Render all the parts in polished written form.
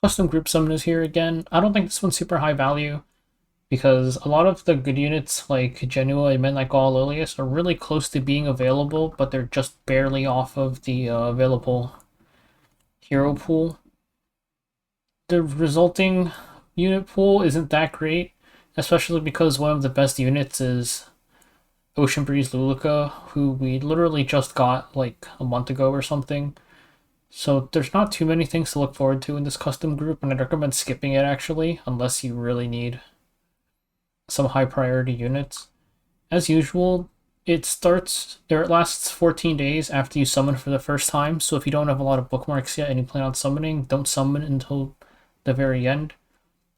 Custom group summon is here again. I don't think this one's super high value because a lot of the good units like Genua and men like All Lilius are really close to being available, but they're just barely off of the available hero pool. The resulting unit pool isn't that great, especially because one of the best units is Ocean Breeze Luluka, who we literally just got like a month ago or something. So there's not too many things to look forward to in this custom group, and I'd recommend skipping it actually, unless you really need some high priority units. As usual, it lasts 14 days after you summon for the first time, so if you don't have a lot of bookmarks yet and you plan on summoning, don't summon until the very end.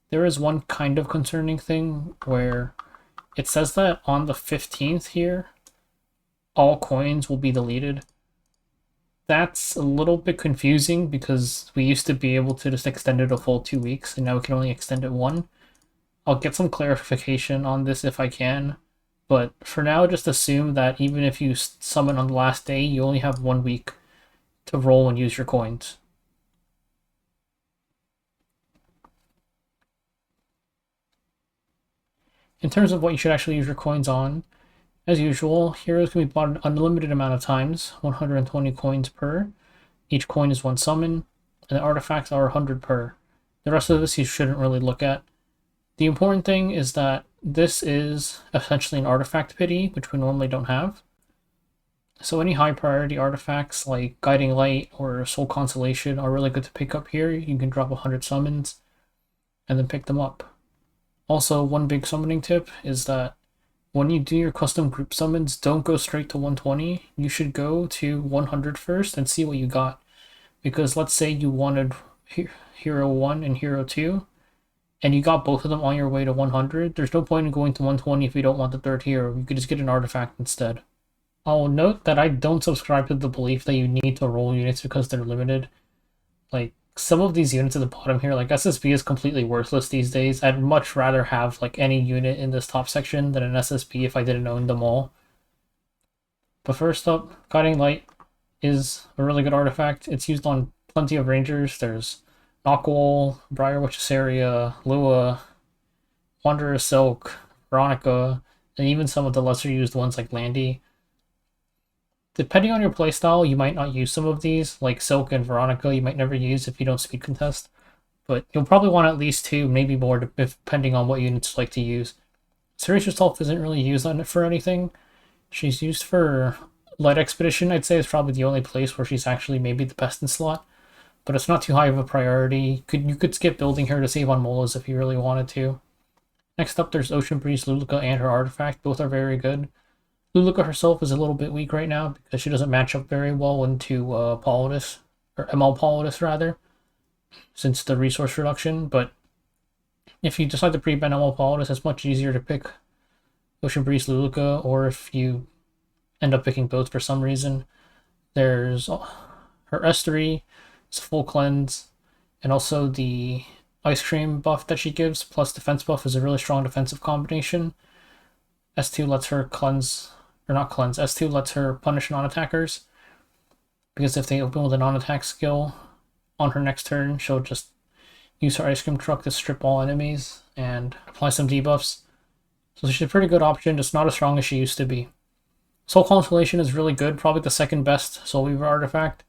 There is one kind of concerning thing where it says that on the 15th here, all coins will be deleted. That's a little bit confusing because we used to be able to just extend it a full 2 weeks, and now we can only extend it one. I'll get some clarification on this if I can, but for now, just assume that even if you summon on the last day, you only have 1 week to roll and use your coins. In terms of what you should actually use your coins on, as usual, heroes can be bought an unlimited amount of times, 120 coins per. Each coin is one summon, and the artifacts are 100 per. The rest of this you shouldn't really look at. The important thing is that this is essentially an artifact pity, which we normally don't have. So any high priority artifacts like Guiding Light or Soul Consolation are really good to pick up here. You can drop 100 summons and then pick them up. Also, one big summoning tip is that when you do your custom group summons, don't go straight to 120. You should go to 100 first and see what you got. Because let's say you wanted Hero 1 and Hero 2, and you got both of them on your way to 100, there's no point in going to 120 if you don't want the third hero. You could just get an artifact instead. I'll note that I don't subscribe to the belief that you need to roll units because they're limited. Like, some of these units at the bottom here, like SSB is completely worthless these days. I'd much rather have like any unit in this top section than an SSB if I didn't own them all. But first up, Guiding Light is a really good artifact. It's used on plenty of rangers. There's Knockwall, Briar Witchessaria, Lua, Wanderer Silk, Veronica, and even some of the lesser used ones like Landy. Depending on your playstyle, you might not use some of these, like Silk and Veronica you might never use if you don't speed contest, but you'll probably want at least two, maybe more, depending on what units you like to use. Cerise herself isn't really used on it for anything. She's used for Light Expedition, I'd say, is probably the only place where she's actually maybe the best in slot, but it's not too high of a priority. You could skip building her to save on Molas if you really wanted to. Next up, there's Ocean Breeze, Luluka, and her artifact. Both are very good. Luluka herself is a little bit weak right now because she doesn't match up very well into Politis, or ML Politis rather, since the resource reduction, but if you decide to pre-ban ML Politis, it's much easier to pick Ocean Breeze Luluka, or if you end up picking both for some reason. There's her S3, it's a full cleanse, and also the ice cream buff that she gives, plus defense buff is a really strong defensive combination. S2 lets her cleanse, or not cleanse, S2 lets her punish non-attackers, because if they open with a non-attack skill on her next turn, she'll just use her ice cream truck to strip all enemies and apply some debuffs. So she's a pretty good option, just not as strong as she used to be. Soul Consolation is really good, probably the second best Soul Weaver artifact.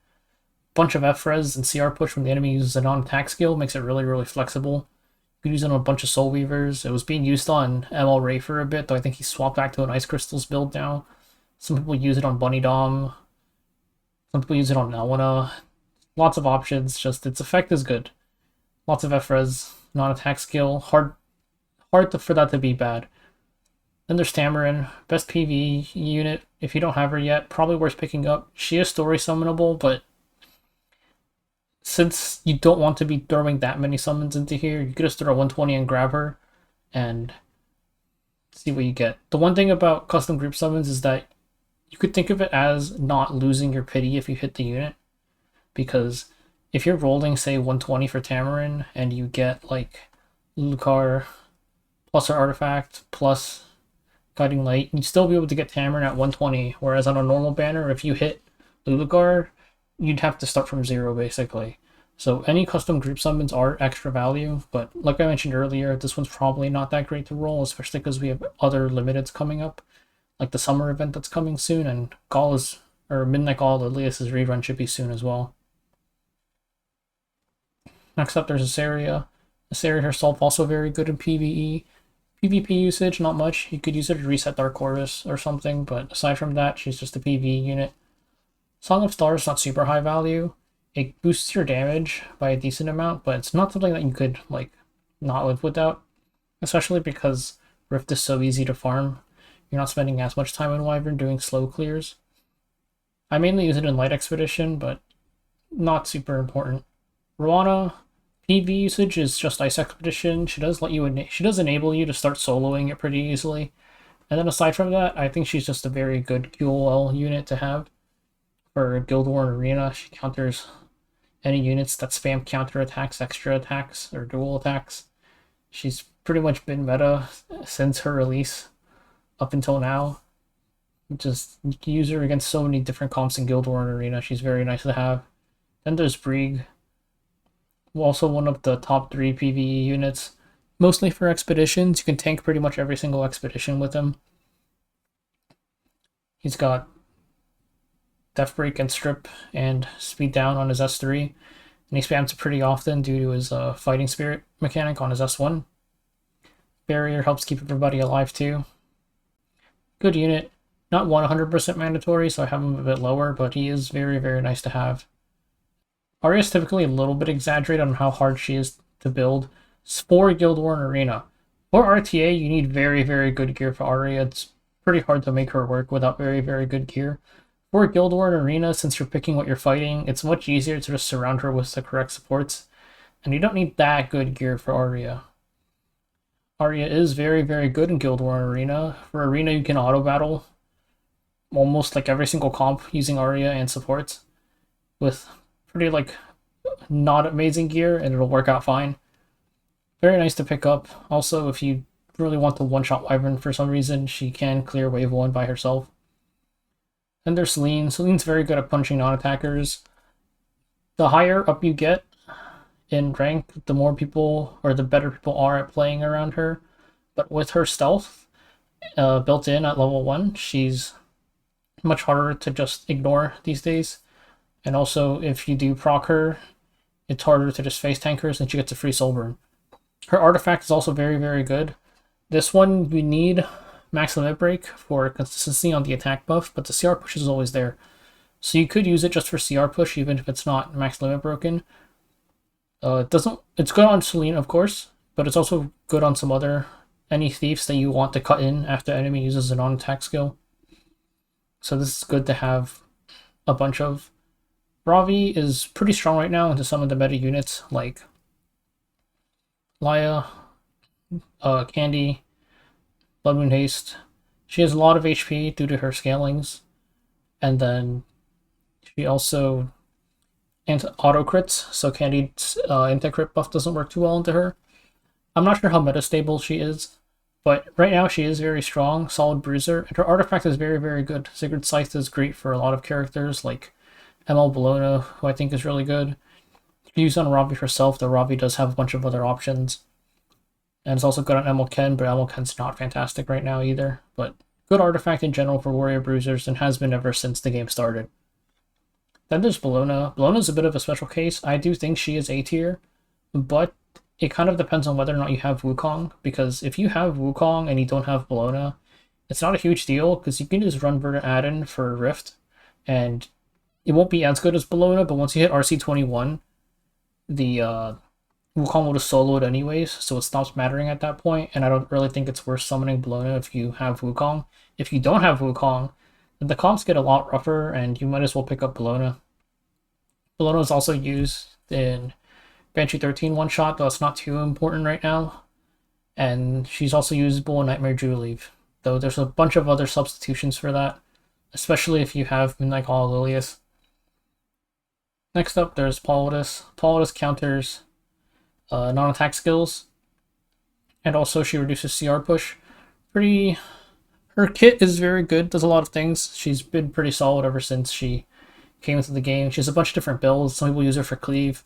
Bunch of F-res and CR push when the enemy uses a non-attack skill makes it really, really flexible. You can use it on a bunch of Soul Weavers. It was being used on ML Ray for a bit, though I think he swapped back to an Ice Crystals build now. Some people use it on Bunny Dom. Some people use it on Elwina. Lots of options, just its effect is good. Lots of F-res, non-attack skill, hard for that to be bad. Then there's Tamarin, best PV unit. If you don't have her yet, probably worth picking up. She is story summonable, but since you don't want to be throwing that many summons into here, you could just throw 120 and grab her and see what you get. The one thing about custom group summons is that you could think of it as not losing your pity if you hit the unit, because if you're rolling, say, 120 for Tamarin and you get like Lucar plus her artifact plus Guiding Light, you'd still be able to get Tamarin at 120, whereas on a normal banner, if you hit Lulugar, you'd have to start from zero, basically. So any custom group summons are extra value, but like I mentioned earlier, this one's probably not that great to roll, especially because we have other limiteds coming up, like the summer event that's coming soon, and Midnight Gall Lilius's rerun should be soon as well. Next up, there's Asaria. Asaria herself also very good in PvE. PvP usage, not much. You could use it to reset Dark Chorus or something, but aside from that, she's just a PvE unit. Song of Stars, not super high value. It boosts your damage by a decent amount, but it's not something that you could, like, not live without. Especially because Rift is so easy to farm. You're not spending as much time in Wyvern doing slow clears. I mainly use it in Light Expedition, but not super important. Ruana, PV usage is just Ice Expedition. She does enable you to start soloing it pretty easily. And then aside from that, I think she's just a very good QOL unit to have. For Guild War and Arena, she counters any units that spam counter attacks, extra attacks, or dual attacks. She's pretty much been meta since her release up until now. Just, you can use her against so many different comps in Guild War and Arena. She's very nice to have. Then there's Brieg, also one of the top 3 PvE units. Mostly for expeditions. You can tank pretty much every single expedition with him. He's got Death Break and Strip and Speed Down on his S3. And he spams it pretty often due to his Fighting Spirit mechanic on his S1. Barrier helps keep everybody alive too. Good unit. Not 100% mandatory, so I have him a bit lower, but he is very, very nice to have. Arya is typically a little bit exaggerated on how hard she is to build. For Guild War and Arena. For RTA, you need very, very good gear for Arya. It's pretty hard to make her work without very, very good gear. For Guild War and Arena, since you're picking what you're fighting, it's much easier to just surround her with the correct supports. And you don't need that good gear for Arya. Arya is very, very good in Guild War and Arena. For Arena, you can auto-battle almost like every single comp using Arya and supports with pretty, like, not amazing gear, and it'll work out fine. Very nice to pick up. Also, if you really want to one-shot Wyvern for some reason, she can clear wave 1 by herself. Then there's Selene. Selene's very good at punching non-attackers. The higher up you get in rank, the more people, or the better people are at playing around her. But with her stealth built in at level 1, she's much harder to just ignore these days. And also, if you do proc her, it's harder to just face tankers, and she gets a free soul burn. Her artifact is also very, very good. This one, we need max limit break for consistency on the attack buff, but the CR push is always there. So you could use it just for CR push, even if it's not max limit broken. It's good on Selene, of course, but it's also good on any thieves that you want to cut in after enemy uses a non-attack skill. So this is good to have a bunch of. Ravi is pretty strong right now into some of the meta units like Laya, Candy, Blood Moon Haste. She has a lot of HP due to her scalings, and then she also auto crits, so Candy's anti-crit buff doesn't work too well into her. I'm not sure how metastable she is, but right now she is very strong, solid bruiser, and her artifact is very, very good. Sigurd Scythe is great for a lot of characters like ML Bologna, who I think is really good. You can use on Ravi herself, though Ravi does have a bunch of other options. And it's also good on ML Ken, but ML Ken's not fantastic right now either. But good artifact in general for warrior bruisers, and has been ever since the game started. Then there's Bologna. Bologna's a bit of a special case. I do think she is A tier, but it kind of depends on whether or not you have Wukong, because if you have Wukong and you don't have Bologna, it's not a huge deal, because you can just run Verdant Add-in for Rift, and it won't be as good as Bologna, but once you hit RC21, the Wukong will just solo it anyways, so it stops mattering at that point, and I don't really think it's worth summoning Bologna if you have Wukong. If you don't have Wukong, then the comps get a lot rougher, and you might as well pick up Bologna. Bologna is also used in Banshee 13 one-shot, though it's not too important right now, and she's also usable in Nightmare Jeweleave, though there's a bunch of other substitutions for that, especially if you have Midnight Gall Lilius. Next up, there's Paladus. Paladus counters non-attack skills, and also she reduces CR push. Her kit is very good, does a lot of things. She's been pretty solid ever since she came into the game. She has a bunch of different builds. Some people use her for cleave.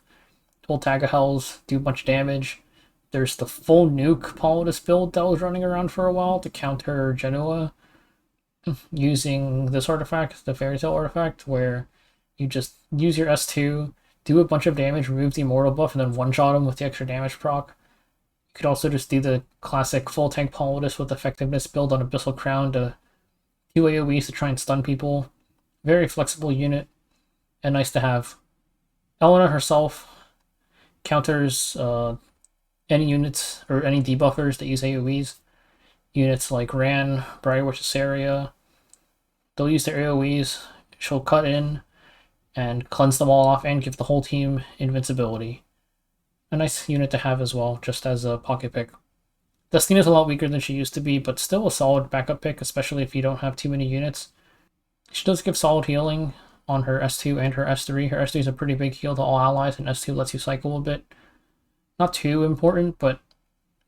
Dual Tag of Hells, do a bunch of damage. There's the full nuke Politis build that was running around for a while to counter Genoa using this artifact, the Fairy Tail artifact, where you just use your S2, do a bunch of damage, remove the Immortal buff, and then one-shot him with the extra damage proc. You could also just do the classic full tank Politis with effectiveness build on Abyssal Crown to do AoEs to try and stun people. Very flexible unit, and nice to have. Elena herself counters any units or any debuffers that use AoEs. Units like Ran, Briarwitch Cesaria, they'll use their AoEs, she'll cut in and cleanse them all off and give the whole team invincibility. A nice unit to have as well, just as a pocket pick. Destina's a lot weaker than she used to be, but still a solid backup pick, especially if you don't have too many units. She does give solid healing on her S2 and her S3. Her S3 is a pretty big heal to all allies, and S2 lets you cycle a bit. Not too important, but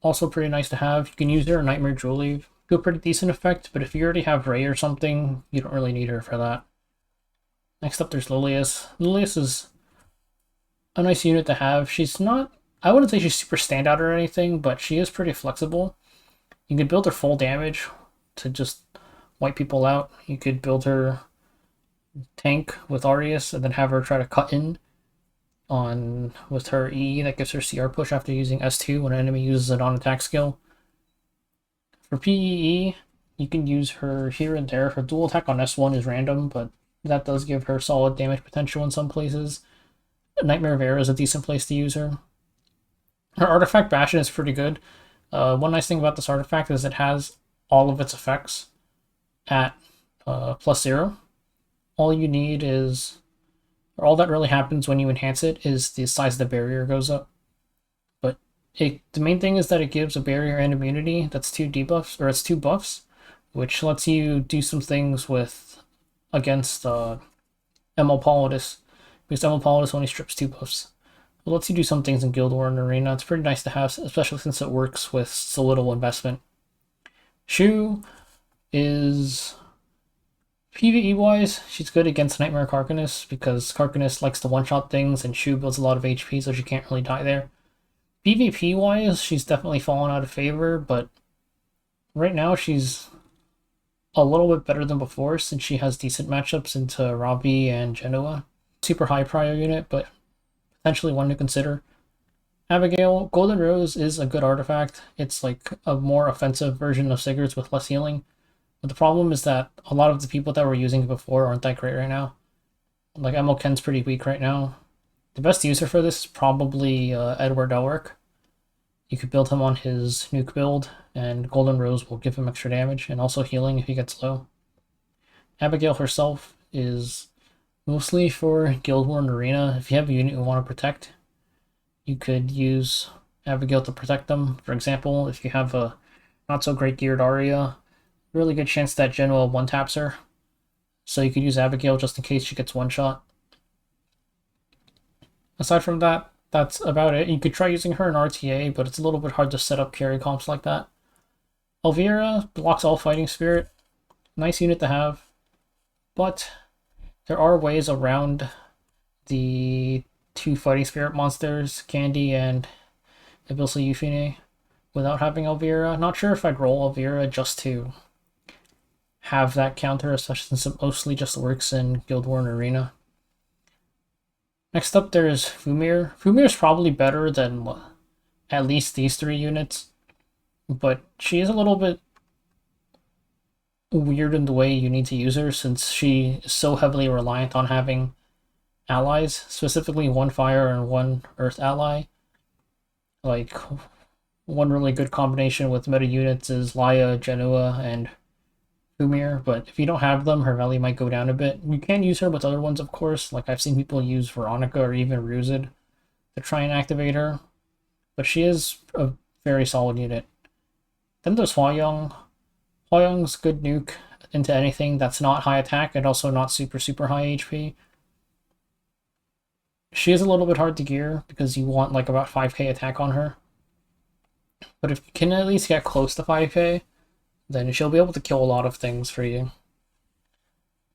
also pretty nice to have. You can use her in Nightmare Jewel Leave. Do a pretty decent effect, but if you already have Ray or something, you don't really need her for that. Next up, there's Lilius. Lilius is a nice unit to have. She's not, I wouldn't say she's super standout or anything, but she is pretty flexible. You can build her full damage to just wipe people out. You could build her tank with Arius and then have her try to cut in on with her E that gives her CR push after using S2 when an enemy uses a non-attack skill. For PEE, you can use her here and there. Her dual attack on S1 is random, but that does give her solid damage potential in some places. Nightmare Vera is a decent place to use her. Her artifact Bastion is pretty good. One nice thing about this artifact is it has all of its effects at +0. All you need is, or all that really happens when you enhance it is the size of the barrier goes up. But the main thing is that it gives a barrier and immunity that's 2 debuffs, or it's 2 buffs, which lets you do some things with against ML Politis, because ML Politis only strips 2 buffs. It lets you do some things in Guild War and Arena. It's pretty nice to have, especially since it works with so little investment. Shu is, PvE-wise, she's good against Nightmare Carcanus, because Carcanus likes to one-shot things, and Shu builds a lot of HP, so she can't really die there. PvP-wise, she's definitely fallen out of favor, but right now she's a little bit better than before, since she has decent matchups into Robbie and Genoa. Super high prio unit, but potentially one to consider. Abigail, Golden Rose is a good artifact. It's like a more offensive version of Sigurd's with less healing. But the problem is that a lot of the people that were using it before aren't that great right now. Like, ML Ken's pretty weak right now. The best user for this is probably Edward Elric. You could build him on his nuke build, and Golden Rose will give him extra damage, and also healing if he gets low. Abigail herself is mostly for Guild War and Arena. If you have a unit you want to protect, you could use Abigail to protect them. For example, if you have a not so great geared Arya, really good chance that Genoa one-taps her. So you could use Abigail just in case she gets one-shot. Aside from that, that's about it. You could try using her in RTA, but it's a little bit hard to set up carry comps like that. Elvira blocks all fighting spirit. Nice unit to have. But there are ways around the 2 fighting spirit monsters, Candy and Abyssal Euphine, without having Elvira. Not sure if I'd roll Elvira just to have that counter, especially since it mostly just works in Guild War and Arena. Next up, there's Fumir. Fumir is probably better than at least these 3 units, but she is a little bit weird in the way you need to use her, since she is so heavily reliant on having allies, specifically 1 fire and 1 earth ally. Like, one really good combination with meta units is Laya, Genoa, and Fumir, but if you don't have them, her value might go down a bit. You can use her with other ones, of course. Like, I've seen people use Veronica or even Ruzid to try and activate her, but she is a very solid unit. Then there's Hua Young. Hua Young's good nuke into anything that's not high attack and also not super high HP. She is a little bit hard to gear because you want like about 5k attack on her, but if you can at least get close to 5k, then she'll be able to kill a lot of things for you.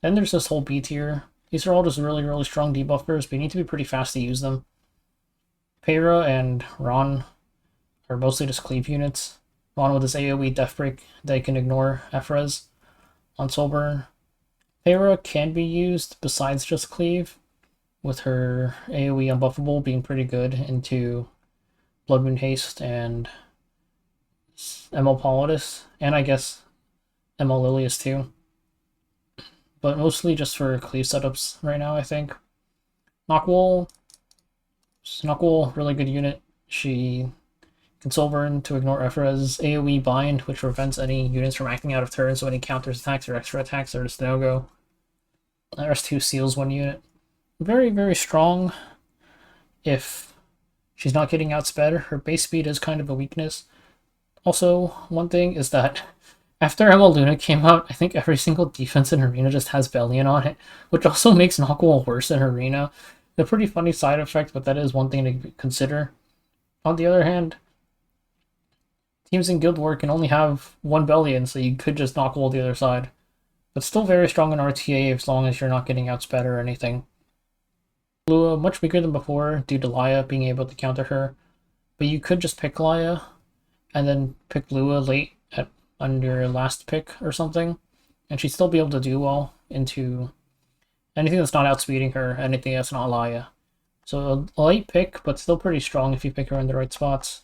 Then there's this whole B tier. These are all just really strong debuffers, but you need to be pretty fast to use them. Peyra and Ron are mostly just cleave units. Ron with his AoE Death Break that he can ignore Efrez on Soulburn. Peyra can be used besides just cleave, with her AoE Unbuffable being pretty good into Blood Moon Haste and ML Politis, and I guess ML Lilius too. But mostly just for cleave setups right now, I think. Knockwool, really good unit. She can Soulburn to ignore Efra's AoE Bind, which prevents any units from acting out of turn, so any counters attacks or extra attacks are just no-go. RS2 seals one unit. Very, very strong if she's not getting outsped. Her base speed is kind of a weakness. Also, one thing is that after ML Luna came out, I think every single defense in Arena just has Bellion on it, which also makes Knockwool worse in Arena. A pretty funny side effect, but that is one thing to consider. On the other hand, teams in Guild War can only have one Bellion, so you could just Knockwool the other side. But still very strong in RTA as long as you're not getting outsped or anything. Lua, much weaker than before due to Laya being able to counter her. But you could just pick Laya and then pick Lua late on your last pick or something. And she'd still be able to do well into anything that's not outspeeding her, anything that's not Laya. So a late pick, but still pretty strong if you pick her in the right spots.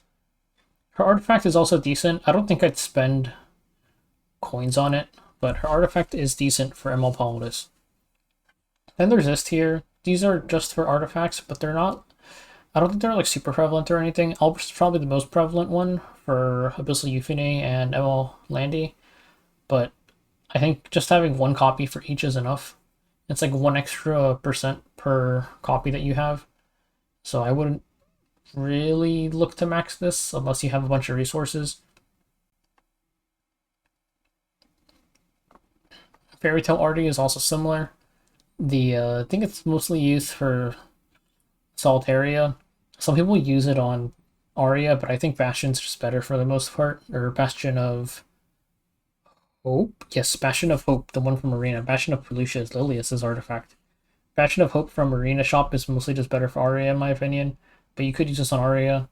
Her artifact is also decent. I don't think I'd spend coins on it, but her artifact is decent for ML Politis. Then there's this tier. These are just for artifacts, but they're not... I don't think they're like super prevalent or anything. Albrecht is probably the most prevalent one for Abyssal Euphine and ML Landy, but I think just having one copy for each is enough. It's like 1 extra % per copy that you have, so I wouldn't really look to max this unless you have a bunch of resources. Fairy Tail Artie is also similar. I think it's mostly used for Solitaria. Some people use it on Aria, but I think Bastion's just better for the most part. Or Bastion of Hope? Yes, Bastion of Hope, the one from Arena. Bastion of Pelucia is Lilius's artifact. Bastion of Hope from Arena Shop is mostly just better for Aria in my opinion, but you could use this on Aria.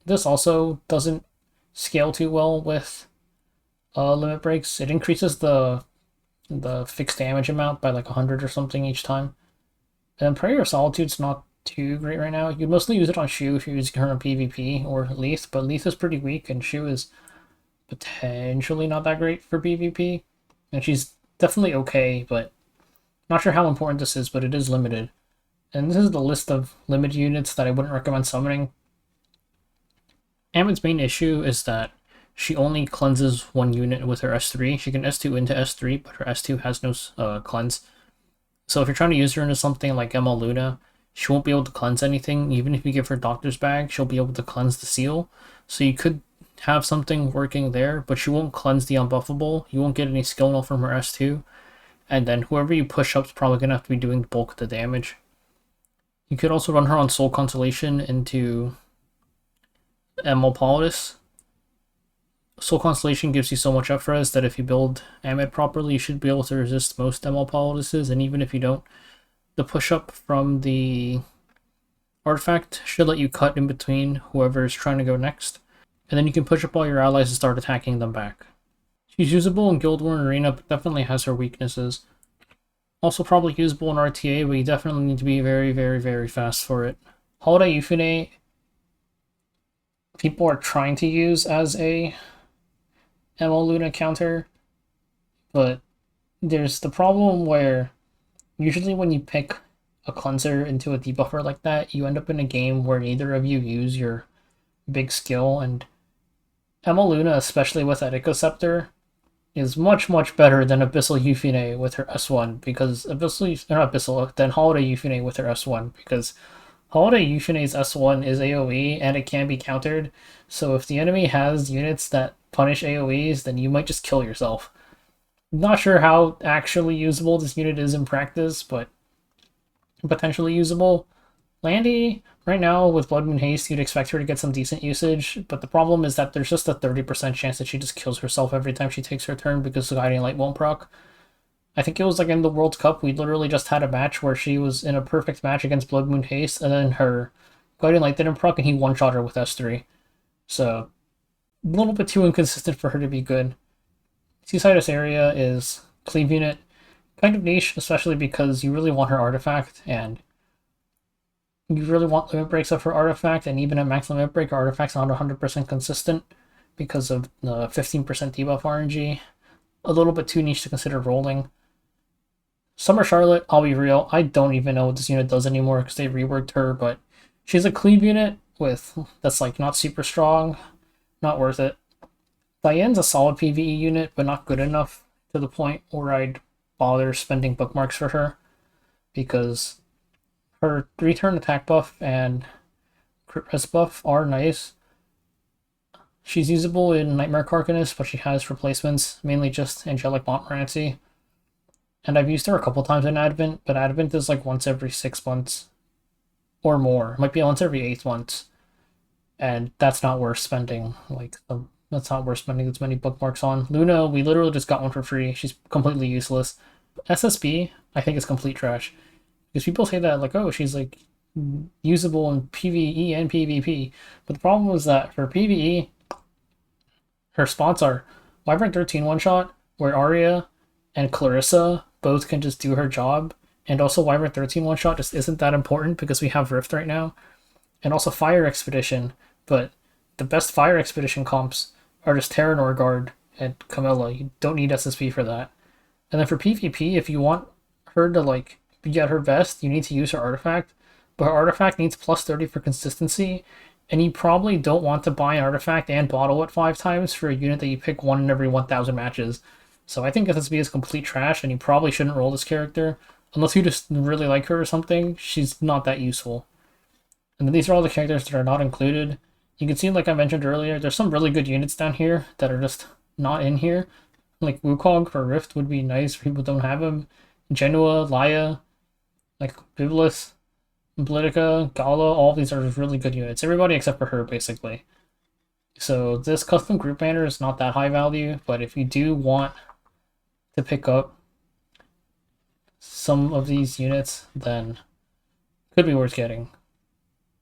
This also doesn't scale too well with limit breaks. It increases the fixed damage amount by like 100 or something each time. And Prayer of Solitude's not too great right now. You'd mostly use it on Shu if you're using her on PvP or Leith, but Leith is pretty weak and Shu is potentially not that great for PvP. And she's definitely okay, but not sure how important this is, but it is limited. And this is the list of limited units that I wouldn't recommend summoning. Amid's main issue is that she only cleanses one unit with her S3. She can S2 into S3, but her S2 has no cleanse. So if you're trying to use her into something like ML Luna, she won't be able to cleanse anything. Even if you give her Doctor's Bag, she'll be able to cleanse the seal. So you could have something working there, but she won't cleanse the Unbuffable. You won't get any skill null from her S2. And then whoever you push up is probably going to have to be doing the bulk of the damage. You could also run her on Soul Consolation into ML Politis. Soul Constellation gives you so much Efres that if you build Amid properly, you should be able to resist most ML Politises, and even if you don't, the push-up from the artifact should let you cut in between whoever is trying to go next, and then you can push up all your allies and start attacking them back. She's usable in Guild War and Arena, but definitely has her weaknesses. Also probably usable in RTA, but you definitely need to be very, very, very fast for it. Holiday Euphine, people are trying to use as a ML Luna counter, but there's the problem where usually when you pick a cleanser into a debuffer like that, you end up in a game where neither of you use your big skill, and ML Luna, especially with that Scepter, is much, much better than Abyssal Euphine with her S1, because than Holiday Euphine with her S1, because Holiday Euphine's S1 is AoE and it can be countered, so if the enemy has units that punish AoEs, then you might just kill yourself. Not sure how actually usable this unit is in practice, but potentially usable. Landy, right now with Blood Moon Haste, you'd expect her to get some decent usage, but the problem is that there's just a 30% chance that she just kills herself every time she takes her turn because the Guiding Light won't proc. I think it was like in the World Cup, we literally just had a match where she was in a perfect match against Blood Moon Haste, and then her Guardian Light didn't proc, and he one-shot her with S3. So, a little bit too inconsistent for her to be good. Seaside area is cleave unit. Kind of niche, especially because you really want her artifact, and you really want limit breaks of her artifact, and even at max limit break, her artifact's not 100% consistent because of the 15% debuff RNG. A little bit too niche to consider rolling. Summer Charlotte, I'll be real, I don't even know what this unit does anymore because they reworked her, but she's a cleave unit that's like not super strong, not worth it. Diane's a solid PvE unit, but not good enough to the point where I'd bother spending bookmarks for her, because her return attack buff and crit res buff are nice. She's usable in Nightmare Carcanus, but she has replacements, mainly just Angelic Montmorency. And I've used her a couple times in Advent, but Advent is like once every 6 months or more. It might be once every 8 months. And that's not worth spending that's not worth spending as many bookmarks on. Luna, we literally just got one for free. She's completely useless. SSB, I think, is complete trash. Because people say that, like, oh, she's, like, usable in PvE and PvP. But the problem was that for PvE, her spots are Vibrant 13 one-shot, where Arya and Clarissa both can just do her job. And also Vibrant 13 one-shot just isn't that important because we have Rift right now. And also Fire Expedition, but the best Fire Expedition comps are just Terra Norgard and Camilla. You don't need SSB for that. And then for PvP, if you want her to, like, be at her best, you need to use her artifact. But her artifact needs plus 30 for consistency, and you probably don't want to buy an artifact and bottle it 5 times for a unit that you pick 1 in every 1,000 matches. So I think SSB is complete trash, and you probably shouldn't roll this character. Unless you just really like her or something, she's not that useful. And then these are all the characters that are not included. You can see, like I mentioned earlier, there's some really good units down here that are just not in here. Like Wukong for Rift would be nice for people who don't have him. Genua, Laya, like Biblis, Politica, Gala, all of these are really good units. Everybody except for her, basically. So this custom group banner is not that high value, but if you do want to pick up some of these units, then it could be worth getting.